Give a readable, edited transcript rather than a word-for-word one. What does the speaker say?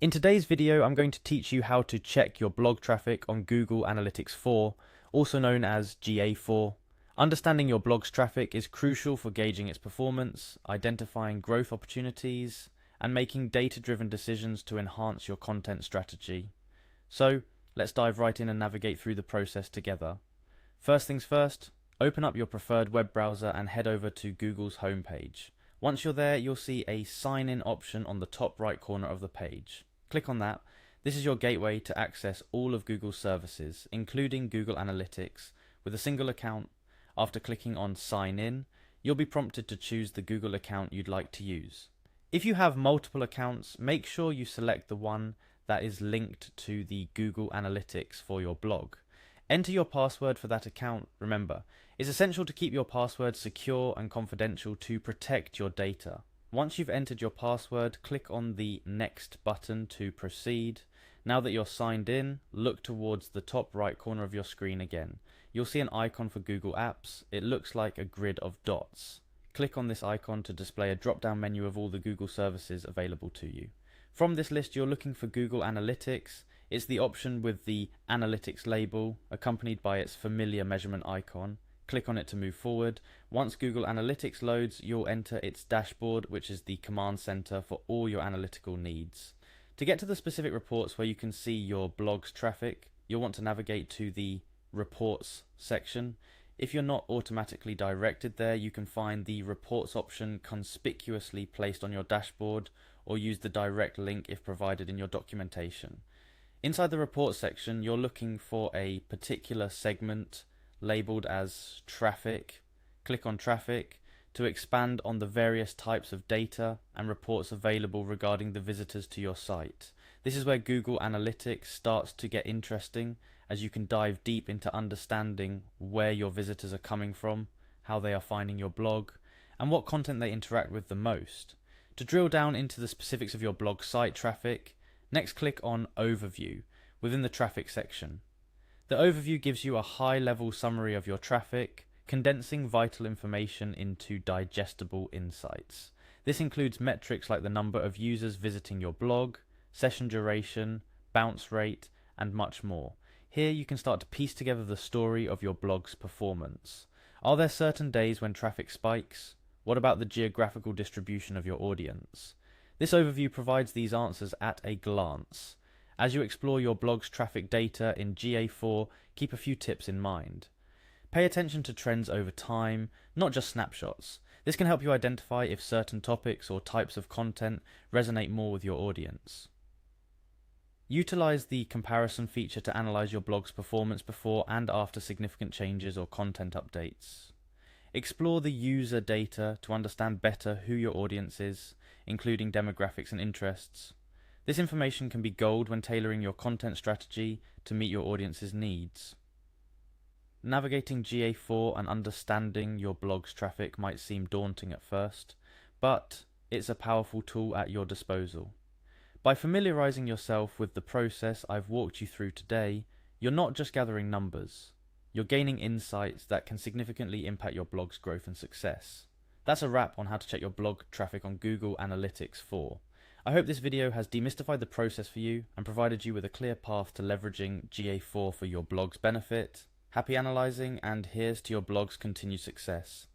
In today's video, I'm going to teach you how to check your blog traffic on Google Analytics 4, also known as GA4. Understanding your blog's traffic is crucial for gauging its performance, identifying growth opportunities, and making data-driven decisions to enhance your content strategy. So, let's dive right in and navigate through the process together. First things first, open up your preferred web browser and head over to Google's homepage. Once you're there, you'll see a sign-in option on the top right corner of the page. Click on that. This is your gateway to access all of Google's services, including Google Analytics, with a single account. After clicking on Sign In, you'll be prompted to choose the Google account you'd like to use. If you have multiple accounts, make sure you select the one that is linked to the Google Analytics for your blog. Enter your password for that account. Remember, it's essential to keep your password secure and confidential to protect your data. Once you've entered your password, click on the Next button to proceed. Now that you're signed in, look towards the top right corner of your screen again. You'll see an icon for Google Apps. It looks like a grid of dots. Click on this icon to display a drop-down menu of all the Google services available to you. From this list, you're looking for Google Analytics. It's the option with the Analytics label, accompanied by its familiar measurement icon. Click on it to move forward. Once Google Analytics loads, you'll enter its dashboard, which is the command center for all your analytical needs. To get to the specific reports where you can see your blog's traffic, you'll want to navigate to the Reports section. If you're not automatically directed there, you can find the Reports option conspicuously placed on your dashboard, or use the direct link if provided in your documentation. Inside the Reports section, you're looking for a particular segment labeled as Traffic. Click on Traffic to expand on the various types of data and reports available regarding the visitors to your site. This is where Google Analytics starts to get interesting, as you can dive deep into understanding where your visitors are coming from, how they are finding your blog, and what content they interact with the most. To drill down into the specifics of your blog site traffic, next click on Overview within the Traffic section. The overview gives you a high-level summary of your traffic, condensing vital information into digestible insights. This includes metrics like the number of users visiting your blog, session duration, bounce rate, and much more. Here you can start to piece together the story of your blog's performance. Are there certain days when traffic spikes? What about the geographical distribution of your audience? This overview provides these answers at a glance. As you explore your blog's traffic data in GA4, keep a few tips in mind. Pay attention to trends over time, not just snapshots. This can help you identify if certain topics or types of content resonate more with your audience. Utilize the comparison feature to analyze your blog's performance before and after significant changes or content updates. Explore the user data to understand better who your audience is, including demographics and interests. This information can be gold when tailoring your content strategy to meet your audience's needs. Navigating GA4 and understanding your blog's traffic might seem daunting at first, but it's a powerful tool at your disposal. By familiarizing yourself with the process I've walked you through today, you're not just gathering numbers. You're gaining insights that can significantly impact your blog's growth and success. That's a wrap on how to check your blog traffic on Google Analytics 4. I hope this video has demystified the process for you and provided you with a clear path to leveraging GA4 for your blog's benefit. Happy analyzing, and here's to your blog's continued success.